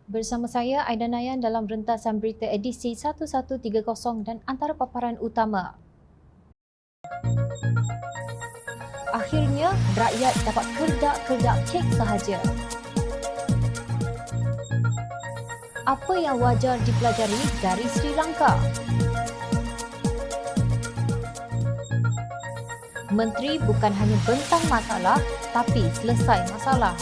Bersama saya Aida Nayan dalam rentasan berita edisi 1130 dan antara paparan utama. Akhirnya, rakyat dapat kerdak-kerdak kek sahaja. Apa yang wajar dipelajari dari Sri Lanka? Menteri bukan hanya bentang masalah, tapi selesai masalah.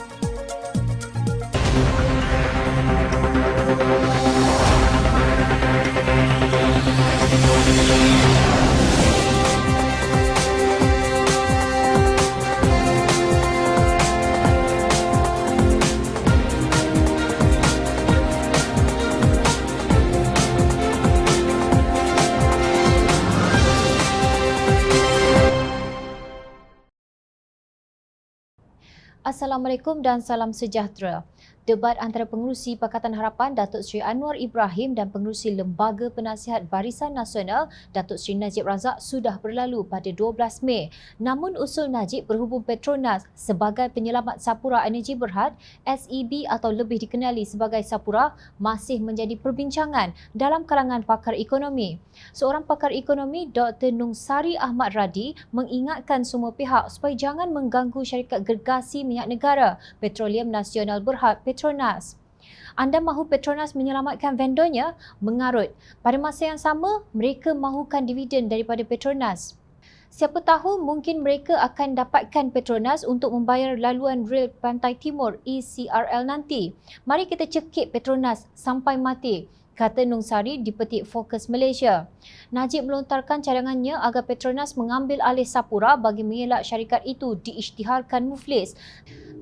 Assalamualaikum dan salam sejahtera. Debat antara pengerusi Pakatan Harapan Datuk Seri Anwar Ibrahim dan pengerusi Lembaga Penasihat Barisan Nasional Datuk Seri Najib Razak sudah berlalu pada 12 Mei. Namun usul Najib berhubung Petronas sebagai penyelamat Sapura Energi Berhad, SEB atau lebih dikenali sebagai Sapura, masih menjadi perbincangan dalam kalangan pakar ekonomi. Seorang pakar ekonomi, Dr. Nungsari Ahmad Radi, mengingatkan semua pihak supaya jangan mengganggu syarikat gergasi minyak negara Petroleum Nasional Berhad Petronas. Anda mahu Petronas menyelamatkan vendornya? Mengarut. Pada masa yang sama, mereka mahukan dividen daripada Petronas. Siapa tahu mungkin mereka akan dapatkan Petronas untuk membayar laluan rel Pantai Timur ECRL nanti. Mari kita cekik Petronas sampai mati, kata Nungsari di Petik Fokus Malaysia. Najib melontarkan cadangannya agar Petronas mengambil alih Sapura bagi mengelak syarikat itu diisytiharkan muflis.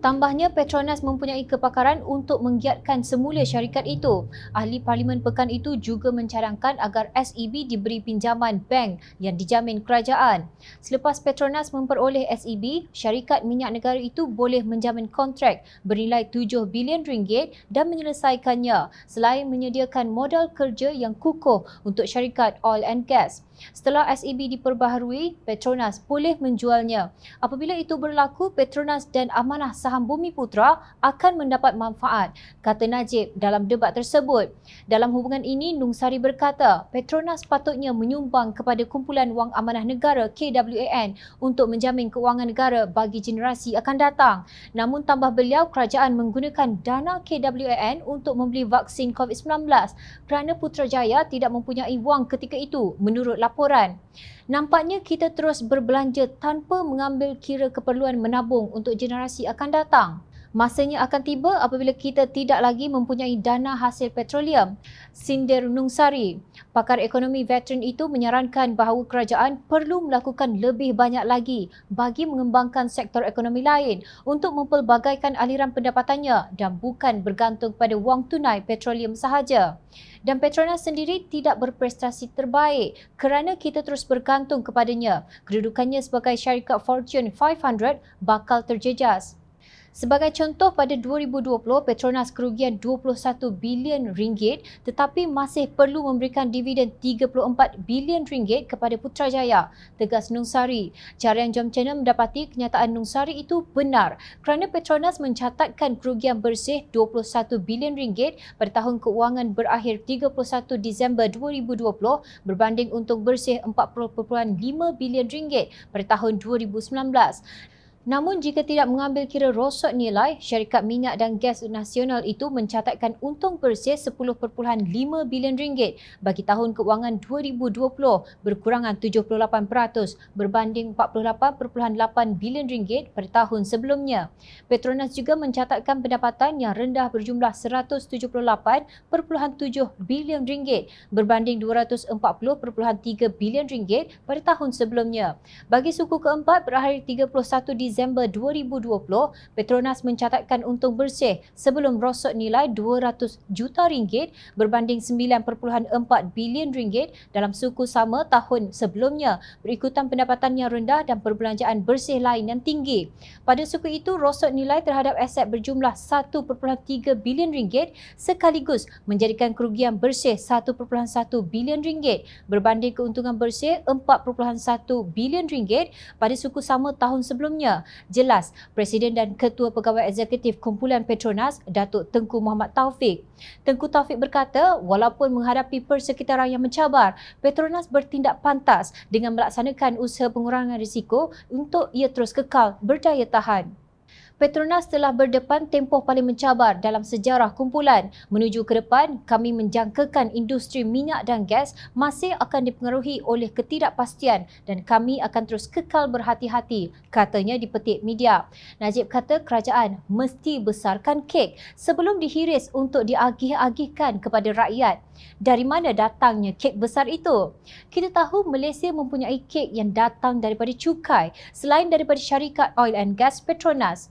Tambahnya, Petronas mempunyai kepakaran untuk menggiatkan semula syarikat itu. Ahli Parlimen pekan itu juga mencadangkan agar SEB diberi pinjaman bank yang dijamin kerajaan. Selepas Petronas memperoleh SEB, syarikat minyak negara itu boleh menjamin kontrak bernilai 7 bilion ringgit dan menyelesaikannya selain menyediakan modal kerja yang kukuh untuk syarikat oil and gas. Setelah SEB diperbaharui, Petronas boleh menjualnya. Apabila itu berlaku, Petronas dan amanah saham Bumi Putra akan mendapat manfaat, kata Najib dalam debat tersebut. Dalam hubungan ini, Nungsari berkata, Petronas patutnya menyumbang kepada Kumpulan Wang Amanah Negara KWAN untuk menjamin kewangan negara bagi generasi akan datang. Namun tambah beliau, kerajaan menggunakan dana KWAN untuk membeli vaksin COVID-19 kerana Putrajaya tidak mempunyai wang ketika itu, menurut laporan. Nampaknya kita terus berbelanja tanpa mengambil kira keperluan menabung untuk generasi akan datang. Masanya akan tiba apabila kita tidak lagi mempunyai dana hasil petroleum, sindir Nungsari. Pakar ekonomi veteran itu menyarankan bahawa kerajaan perlu melakukan lebih banyak lagi bagi mengembangkan sektor ekonomi lain untuk mempelbagaikan aliran pendapatannya dan bukan bergantung pada wang tunai petroleum sahaja. Dan Petronas sendiri tidak berprestasi terbaik kerana kita terus bergantung kepadanya. Kedudukannya sebagai syarikat Fortune 500 bakal terjejas. Sebagai contoh, pada 2020, Petronas kerugian 21 bilion ringgit tetapi masih perlu memberikan dividen 34 bilion ringgit kepada Putrajaya, tegas Nungsari. Jarian Jom Channel mendapati kenyataan Nungsari itu benar kerana Petronas mencatatkan kerugian bersih 21 bilion ringgit pada tahun keuangan berakhir 31 Disember 2020 berbanding untung bersih 40.5 bilion ringgit pada tahun 2019. Namun jika tidak mengambil kira rosot nilai, syarikat minyak dan gas nasional itu mencatatkan untung bersih 10.5 bilion ringgit bagi tahun keuangan 2020, berkurangan 78% berbanding 48.8 bilion ringgit pada tahun sebelumnya. Petronas juga mencatatkan pendapatan yang rendah berjumlah 178.7 bilion ringgit berbanding 240.3 bilion ringgit pada tahun sebelumnya. Bagi suku keempat berakhir 31 Disember 2020, Petronas mencatatkan untung bersih sebelum rosot nilai 200 juta ringgit berbanding 9.4 bilion ringgit dalam suku sama tahun sebelumnya berikutan pendapatan yang rendah dan perbelanjaan bersih lain yang tinggi. Pada suku itu, rosot nilai terhadap aset berjumlah 1.3 bilion ringgit sekaligus menjadikan kerugian bersih 1.1 bilion ringgit berbanding keuntungan bersih 4.1 bilion ringgit pada suku sama tahun sebelumnya. Nasional. Jelas, Presiden dan Ketua Pegawai Eksekutif Kumpulan Petronas, Datuk Tengku Muhammad Taufik. Tengku Taufik berkata, walaupun menghadapi persekitaran yang mencabar, Petronas bertindak pantas dengan melaksanakan usaha pengurangan risiko untuk ia terus kekal berdaya tahan. Petronas telah berdepan tempoh paling mencabar dalam sejarah kumpulan. Menuju ke depan, kami menjangkakan industri minyak dan gas masih akan dipengaruhi oleh ketidakpastian dan kami akan terus kekal berhati-hati, katanya dipetik media. Najib kata kerajaan mesti besarkan kek sebelum dihiris untuk diagih-agihkan kepada rakyat. Dari mana datangnya kek besar itu? Kita tahu Malaysia mempunyai kek yang datang daripada cukai selain daripada syarikat oil and gas Petronas.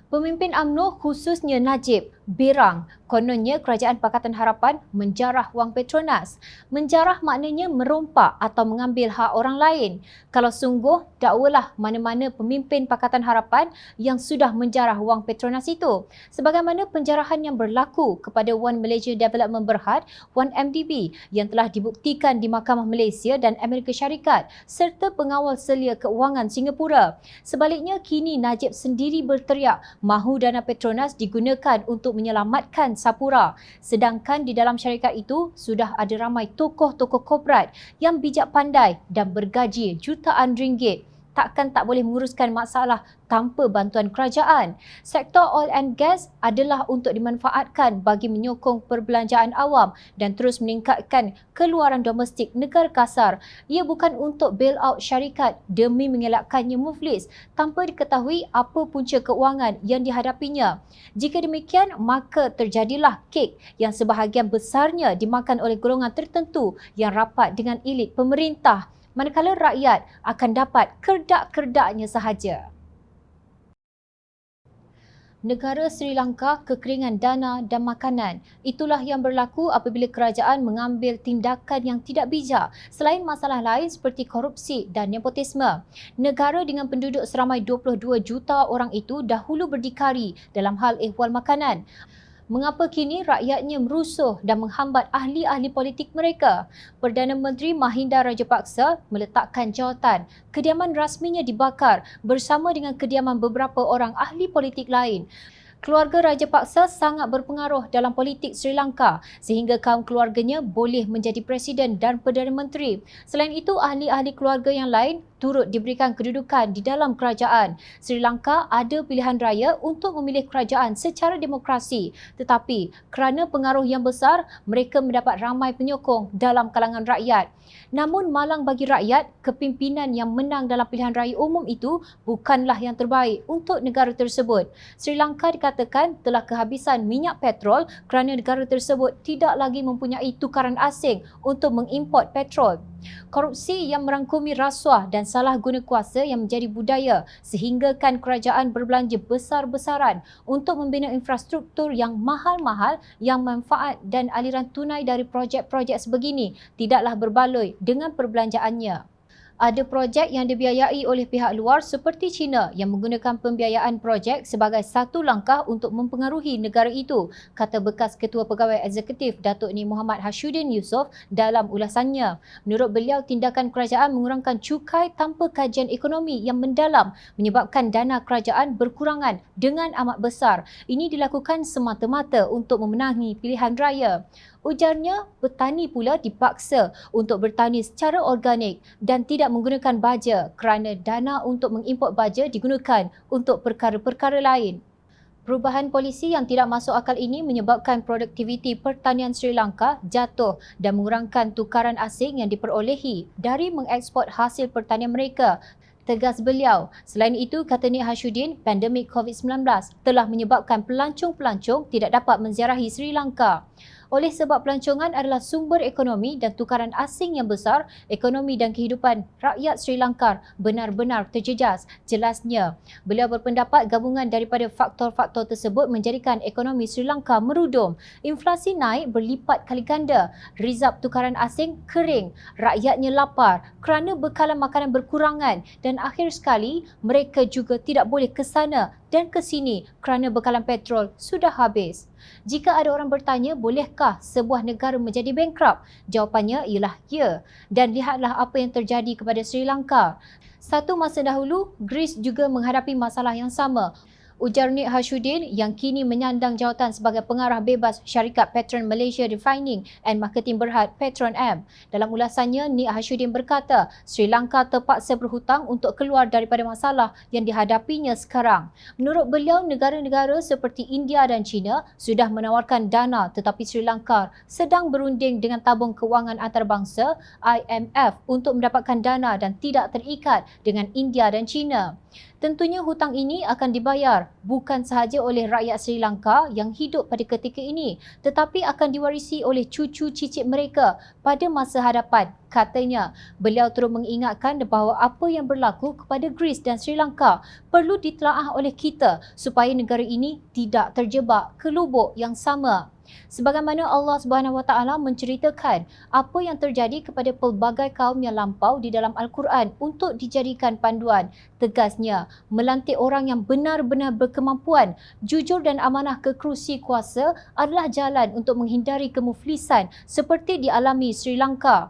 Pemimpin UMNO khususnya Najib berang kononnya Kerajaan Pakatan Harapan menjarah wang Petronas. Menjarah maknanya merompak atau mengambil hak orang lain. Kalau sungguh, dakwalah mana-mana pemimpin Pakatan Harapan yang sudah menjarah wang Petronas itu. Sebagaimana penjarahan yang berlaku kepada One Malaysia Development Berhad, One MDB yang telah dibuktikan di Mahkamah Malaysia dan Amerika Syarikat serta pengawal selia keuangan Singapura. Sebaliknya, kini Najib sendiri berteriak mahu dana Petronas digunakan untuk menyelamatkan Sapura. Sedangkan di dalam syarikat itu sudah ada ramai tokoh-tokoh korporat yang bijak pandai dan bergaji jutaan ringgit. Takkan tak boleh menguruskan masalah tanpa bantuan kerajaan. Sektor oil and gas adalah untuk dimanfaatkan bagi menyokong perbelanjaan awam dan terus meningkatkan keluaran domestik negara kasar. Ia bukan untuk bail out syarikat demi mengelakkannya muflis tanpa diketahui apa punca keuangan yang dihadapinya. Jika demikian, maka terjadilah kek yang sebahagian besarnya dimakan oleh golongan tertentu yang rapat dengan elit pemerintah, manakala rakyat akan dapat kerdak-kerdaknya sahaja. Negara Sri Lanka kekeringan dana dan makanan. Itulah yang berlaku apabila kerajaan mengambil tindakan yang tidak bijak selain masalah lain seperti korupsi dan nepotisme. Negara dengan penduduk seramai 22 juta orang itu dahulu berdikari dalam hal ehwal makanan. Mengapa kini rakyatnya merusuh dan menghambat ahli-ahli politik mereka? Perdana Menteri Mahinda Rajapaksa meletakkan jawatan. Kediaman rasminya dibakar bersama dengan kediaman beberapa orang ahli politik lain. Keluarga Rajapaksa sangat berpengaruh dalam politik Sri Lanka sehingga kaum keluarganya boleh menjadi presiden dan Perdana Menteri. Selain itu, ahli-ahli keluarga yang lain turut diberikan kedudukan di dalam kerajaan. Sri Lanka ada pilihan raya untuk memilih kerajaan secara demokrasi, tetapi kerana pengaruh yang besar, mereka mendapat ramai penyokong dalam kalangan rakyat. Namun malang bagi rakyat, kepimpinan yang menang dalam pilihan raya umum itu bukanlah yang terbaik untuk negara tersebut. Sri Lanka dikatakan telah kehabisan minyak petrol kerana negara tersebut tidak lagi mempunyai tukaran asing untuk mengimport petrol. Korupsi yang merangkumi rasuah dan salah guna kuasa yang menjadi budaya sehinggakan kerajaan berbelanja besar-besaran untuk membina infrastruktur yang mahal-mahal yang manfaat dan aliran tunai dari projek-projek sebegini tidaklah berbaloi dengan perbelanjaannya. Ada projek yang dibiayai oleh pihak luar seperti China yang menggunakan pembiayaan projek sebagai satu langkah untuk mempengaruhi negara itu, kata bekas Ketua Pegawai Eksekutif Datuk Ni Muhammad Hashuddin Yusof dalam ulasannya. Menurut beliau, tindakan kerajaan mengurangkan cukai tanpa kajian ekonomi yang mendalam menyebabkan dana kerajaan berkurangan dengan amat besar. Ini dilakukan semata-mata untuk memenangi pilihan raya. Ujarnya, petani pula dipaksa untuk bertani secara organik dan tidak menggunakan baja kerana dana untuk mengimport baja digunakan untuk perkara-perkara lain. Perubahan polisi yang tidak masuk akal ini menyebabkan produktiviti pertanian Sri Lanka jatuh dan mengurangkan tukaran asing yang diperolehi dari mengeksport hasil pertanian mereka, tegas beliau. Selain itu, kata Nik Hashuddin, pandemik COVID-19 telah menyebabkan pelancong-pelancong tidak dapat menziarahi Sri Lanka. Oleh sebab pelancongan adalah sumber ekonomi dan tukaran asing yang besar, ekonomi dan kehidupan rakyat Sri Lanka benar-benar terjejas, jelasnya. Beliau berpendapat gabungan daripada faktor-faktor tersebut menjadikan ekonomi Sri Lanka merudum. Inflasi naik berlipat kali ganda, rizab tukaran asing kering, rakyatnya lapar kerana bekalan makanan berkurangan dan akhir sekali mereka juga tidak boleh ke sana dan ke sini kerana bekalan petrol sudah habis. Jika ada orang bertanya, bolehkah sebuah negara menjadi bankrupt? Jawapannya ialah ya. Dan lihatlah apa yang terjadi kepada Sri Lanka. Satu masa dahulu, Greece juga menghadapi masalah yang sama. Ujar Nik Hashuddin yang kini menyandang jawatan sebagai pengarah bebas syarikat Petron Malaysia Refining and Marketing Berhad Petron M. Dalam ulasannya, Nik Hashuddin berkata Sri Lanka terpaksa berhutang untuk keluar daripada masalah yang dihadapinya sekarang. Menurut beliau, negara-negara seperti India dan China sudah menawarkan dana tetapi Sri Lanka sedang berunding dengan tabung kewangan antarabangsa IMF untuk mendapatkan dana dan tidak terikat dengan India dan China. Tentunya hutang ini akan dibayar bukan sahaja oleh rakyat Sri Lanka yang hidup pada ketika ini tetapi akan diwarisi oleh cucu cicit mereka pada masa hadapan. Katanya, beliau terus mengingatkan bahawa apa yang berlaku kepada Greece dan Sri Lanka perlu ditelaah oleh kita supaya negara ini tidak terjebak ke lubuk yang sama. Sebagaimana Allah SWT menceritakan apa yang terjadi kepada pelbagai kaum yang lampau di dalam Al-Quran untuk dijadikan panduan. Tegasnya, melantik orang yang benar-benar berkemampuan, jujur dan amanah ke kerusi kuasa adalah jalan untuk menghindari kemuflisan seperti dialami Sri Lanka.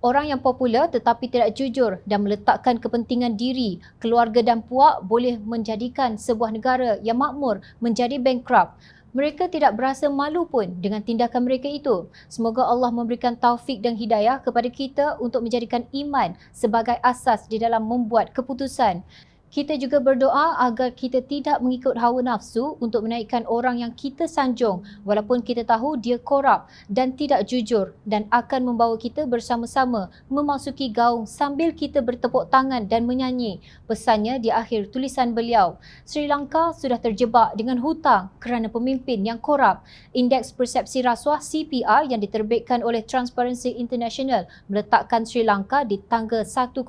Orang yang popular tetapi tidak jujur dan meletakkan kepentingan diri, keluarga dan puak boleh menjadikan sebuah negara yang makmur menjadi bankrupt. Mereka tidak berasa malu pun dengan tindakan mereka itu. Semoga Allah memberikan taufik dan hidayah kepada kita untuk menjadikan iman sebagai asas di dalam membuat keputusan. Kita juga berdoa agar kita tidak mengikut hawa nafsu untuk menaikkan orang yang kita sanjung walaupun kita tahu dia korup dan tidak jujur dan akan membawa kita bersama-sama memasuki gaung sambil kita bertepuk tangan dan menyanyi. Pesannya di akhir tulisan beliau. Sri Lanka sudah terjebak dengan hutang kerana pemimpin yang korup. Indeks Persepsi Rasuah CPR yang diterbitkan oleh Transparency International meletakkan Sri Lanka di tangga 102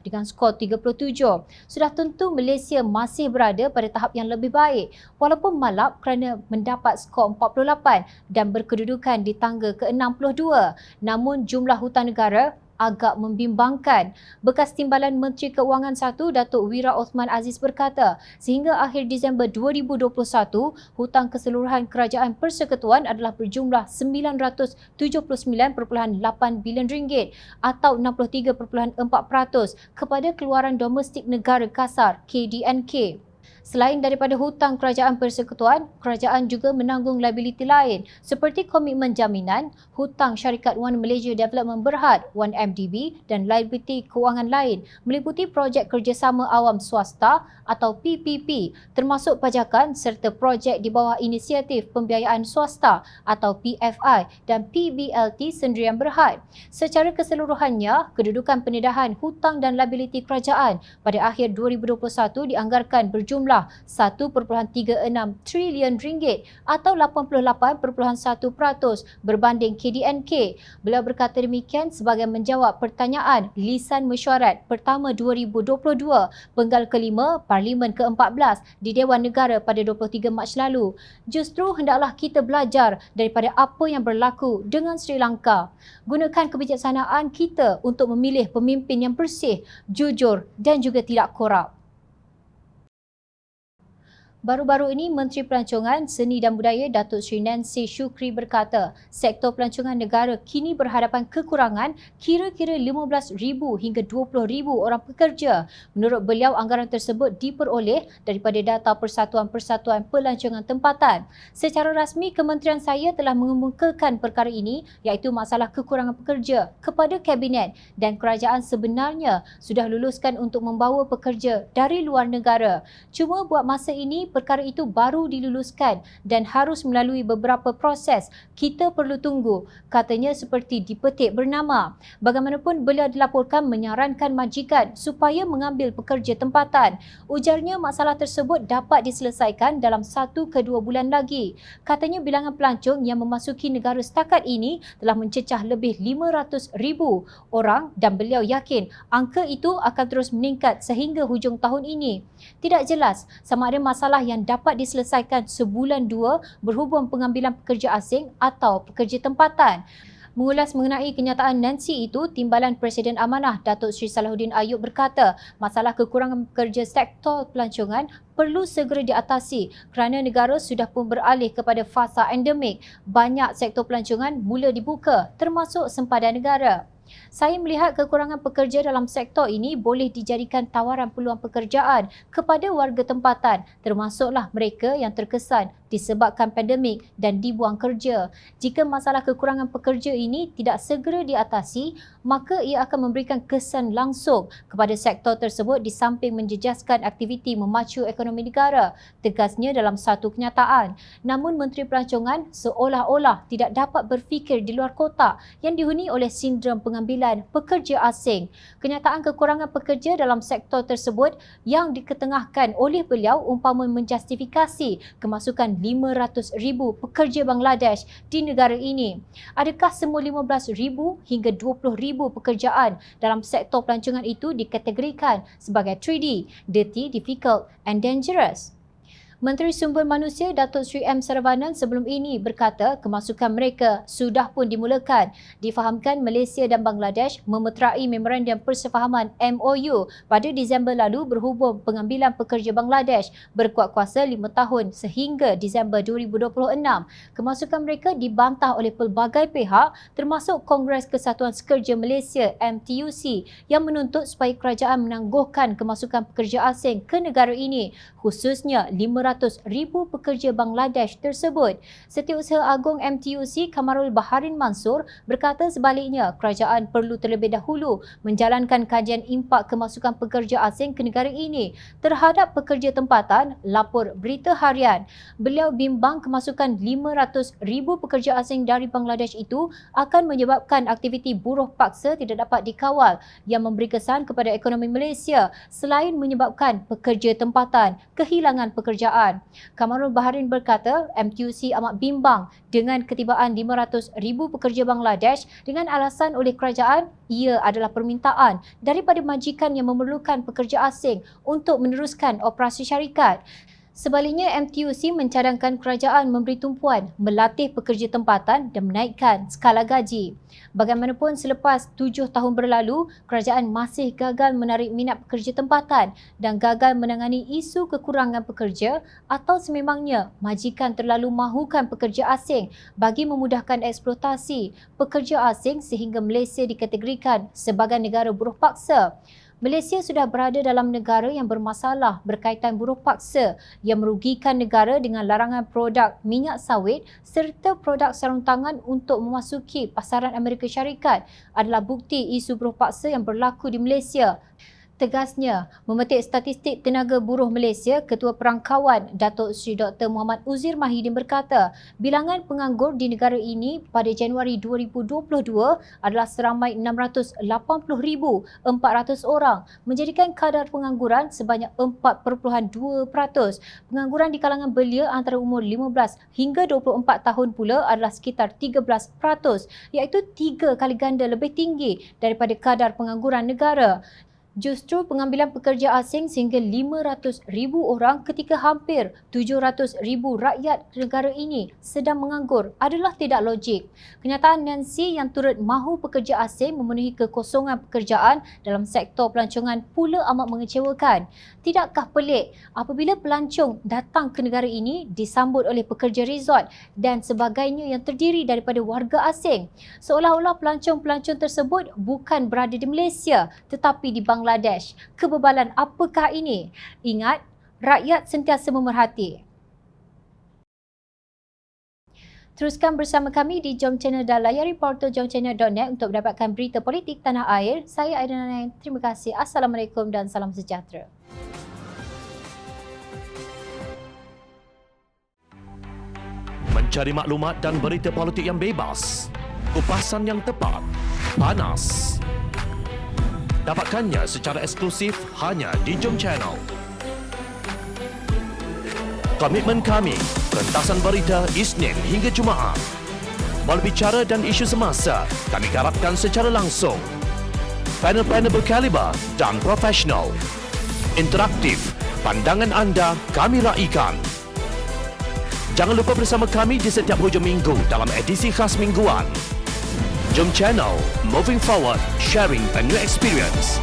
dengan skor 37. Sudah tentu Malaysia masih berada pada tahap yang lebih baik walaupun malap kerana mendapat skor 48 dan berkedudukan di tangga ke-62. Namun jumlah hutang negara agak membimbangkan. Bekas Timbalan Menteri Keuangan 1 Datuk Wira Osman Aziz berkata, sehingga akhir Disember 2021, hutang keseluruhan Kerajaan Persekutuan adalah berjumlah 979.8 bilion ringgit atau 63.4% kepada keluaran domestik negara kasar KDNK. Selain daripada hutang Kerajaan Persekutuan, kerajaan juga menanggung liabiliti lain seperti komitmen jaminan, hutang syarikat One Malaysia Development Berhad, 1MDB dan liabiliti kewangan lain meliputi projek kerjasama awam swasta atau PPP termasuk pajakan serta projek di bawah inisiatif pembiayaan swasta atau PFI dan PBLT Sendirian Berhad. Secara keseluruhannya, kedudukan pendedahan hutang dan liabiliti kerajaan pada akhir 2021 dianggarkan berjumlah 1.36 trilion ringgit atau 88.1% berbanding KDNK. Beliau berkata demikian sebagai menjawab pertanyaan lisan mesyuarat pertama 2022 penggal kelima Parlimen ke-14 di Dewan Negara pada 23 Mac lalu. Justru hendaklah kita belajar daripada apa yang berlaku dengan Sri Lanka. Gunakan kebijaksanaan kita untuk memilih pemimpin yang bersih, jujur dan juga tidak korup. Baru-baru ini, Menteri Pelancongan, Seni dan Budaya Datuk Seri Nancy Shukri berkata, sektor pelancongan negara kini berhadapan kekurangan kira-kira 15,000 hingga 20,000 orang pekerja. Menurut beliau, anggaran tersebut diperoleh daripada data Persatuan-Persatuan Pelancongan Tempatan. Secara rasmi, kementerian saya telah mengemukakan perkara ini iaitu masalah kekurangan pekerja kepada Kabinet dan kerajaan sebenarnya sudah luluskan untuk membawa pekerja dari luar negara. Cuma buat masa ini, perkara itu baru diluluskan dan harus melalui beberapa proses. Kita perlu tunggu, katanya seperti dipetik bernama. Bagaimanapun beliau dilaporkan menyarankan majikan supaya mengambil pekerja tempatan. Ujarnya masalah tersebut dapat diselesaikan dalam 1 ke 2 bulan lagi. Katanya bilangan pelancong yang memasuki negara setakat ini telah mencecah lebih 500,000 orang dan beliau yakin angka itu akan terus meningkat sehingga hujung tahun ini. Tidak jelas sama ada masalah yang dapat diselesaikan sebulan dua berhubung pengambilan pekerja asing atau pekerja tempatan. Mengulas mengenai kenyataan Nancy itu, Timbalan Presiden Amanah Datuk Seri Salahuddin Ayub berkata masalah kekurangan pekerja sektor pelancongan perlu segera diatasi kerana negara sudah pun beralih kepada fasa endemik. Banyak sektor pelancongan mula dibuka termasuk sempadan negara. Saya melihat kekurangan pekerja dalam sektor ini boleh dijadikan tawaran peluang pekerjaan kepada warga tempatan, termasuklah mereka yang terkesan disebabkan pandemik dan dibuang kerja. Jika masalah kekurangan pekerja ini tidak segera diatasi, maka ia akan memberikan kesan langsung kepada sektor tersebut di samping menjejaskan aktiviti memacu ekonomi negara, tegasnya dalam satu kenyataan. Namun Menteri Pelancongan seolah-olah tidak dapat berfikir di luar kotak yang dihuni oleh sindrom pengambilan pekerja asing. Kenyataan kekurangan pekerja dalam sektor tersebut yang diketengahkan oleh beliau umpama menjustifikasi kemasukan 500,000 pekerja Bangladesh di negara ini. Adakah semua 15,000 hingga 20,000 pekerjaan dalam sektor pelancongan itu dikategorikan sebagai 3D, dirty, difficult and dangerous? Menteri Sumber Manusia Datuk Seri M. Saravanan sebelum ini berkata kemasukan mereka sudah pun dimulakan. Difahamkan Malaysia dan Bangladesh memeterai Memorandum Persefahaman MOU pada Disember lalu berhubung pengambilan pekerja Bangladesh berkuat kuasa 5 tahun sehingga Disember 2026. Kemasukan mereka dibantah oleh pelbagai pihak termasuk Kongres Kesatuan Sekerja Malaysia MTUC yang menuntut supaya kerajaan menangguhkan kemasukan pekerja asing ke negara ini, khususnya 500,000 pekerja Bangladesh tersebut. Setiausaha Agung MTUC Kamarul Baharin Mansur berkata sebaliknya kerajaan perlu terlebih dahulu menjalankan kajian impak kemasukan pekerja asing ke negara ini terhadap pekerja tempatan, lapor Berita Harian. Beliau bimbang kemasukan 500,000 pekerja asing dari Bangladesh itu akan menyebabkan aktiviti buruh paksa tidak dapat dikawal yang memberi kesan kepada ekonomi Malaysia selain menyebabkan pekerja tempatan kehilangan pekerjaan. Kamarul Baharin berkata MTUC amat bimbang dengan ketibaan 500,000 pekerja Bangladesh dengan alasan oleh kerajaan ia adalah permintaan daripada majikan yang memerlukan pekerja asing untuk meneruskan operasi syarikat. Sebaliknya, MTUC mencadangkan kerajaan memberi tumpuan, melatih pekerja tempatan dan menaikkan skala gaji. Bagaimanapun selepas 7 tahun berlalu, kerajaan masih gagal menarik minat pekerja tempatan dan gagal menangani isu kekurangan pekerja atau sememangnya majikan terlalu mahukan pekerja asing bagi memudahkan eksploitasi pekerja asing sehingga Malaysia dikategorikan sebagai negara buruh paksa. Malaysia sudah berada dalam negara yang bermasalah berkaitan buruh paksa yang merugikan negara dengan larangan produk minyak sawit serta produk sarung tangan untuk memasuki pasaran Amerika Syarikat adalah bukti isu buruh paksa yang berlaku di Malaysia. Tegasnya, memetik statistik tenaga buruh Malaysia, Ketua Perangkawan Datuk Seri Dr. Muhammad Uzir Mahidin berkata, bilangan penganggur di negara ini pada Januari 2022 adalah seramai 680,400 orang, menjadikan kadar pengangguran sebanyak 4.2%. Pengangguran di kalangan belia antara umur 15 hingga 24 tahun pula adalah sekitar 13%, iaitu 3 kali ganda lebih tinggi daripada kadar pengangguran negara. Justru pengambilan pekerja asing sehingga 500,000 orang ketika hampir 700,000 rakyat negara ini sedang menganggur adalah tidak logik. Kenyataan Nancy yang turut mahu pekerja asing memenuhi kekosongan pekerjaan dalam sektor pelancongan pula amat mengecewakan. Tidakkah pelik apabila pelancong datang ke negara ini disambut oleh pekerja resort dan sebagainya yang terdiri daripada warga asing? Seolah-olah pelancong-pelancong tersebut bukan berada di Malaysia tetapi di Bangladesh. Kebebalan apakah ini? Ingat, rakyat sentiasa memerhati. Teruskan bersama kami di Jom Channel dan layari portal jomchannel.net untuk mendapatkan berita politik tanah air. Saya Aidina Naim. Terima kasih. Assalamualaikum dan salam sejahtera. Mencari maklumat dan berita politik yang bebas, kupasan yang tepat, panas. Dapatkannya secara eksklusif hanya di Jom Channel. Komitmen kami, rentasan berita Isnin hingga Jumaat. Berbicara dan isu semasa, kami garapkan secara langsung. Panel-panel berkaliber dan profesional. Interaktif, pandangan anda kami raikan. Jangan lupa bersama kami di setiap hujung minggu dalam edisi khas mingguan. Jom Channel, moving forward, sharing a new experience.